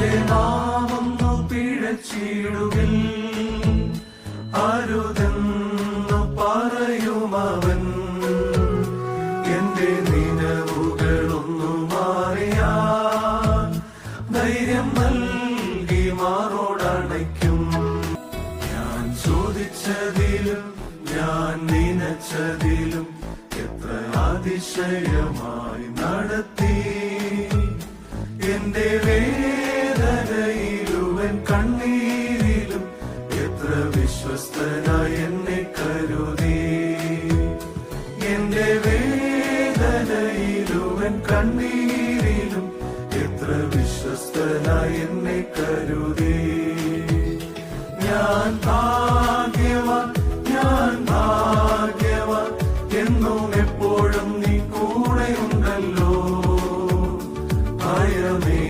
എന്റെ നാമൊന്നു പിഴച്ചിടുകിൽ അരുതെന്നു പറയുമവൻ. എന്റെ നിലവുകളൊന്നു മാറിയാൽ ധൈര്യം നൽകി മാറോടണയ്ക്കും. ഞാൻ ചോദിച്ചതിലും ഞാൻ നനച്ചതിലും എത്ര അതിശയമായി നടത്തി. എന്റെ വേദനയിലും എൻ കണ്ണീരിലും എത്ര വിശ്വസ്തനായി എന്നെ കരുതി. എന്റെ വേദനയിലും എൻ കണ്ണീരിലും എത്ര വിശ്വസ്തനായി എന്നെ കരുതി. ഞാൻ ഭാഗ്യവാൻ, ഞാൻ ഭാഗ്യവാൻ, എന്നും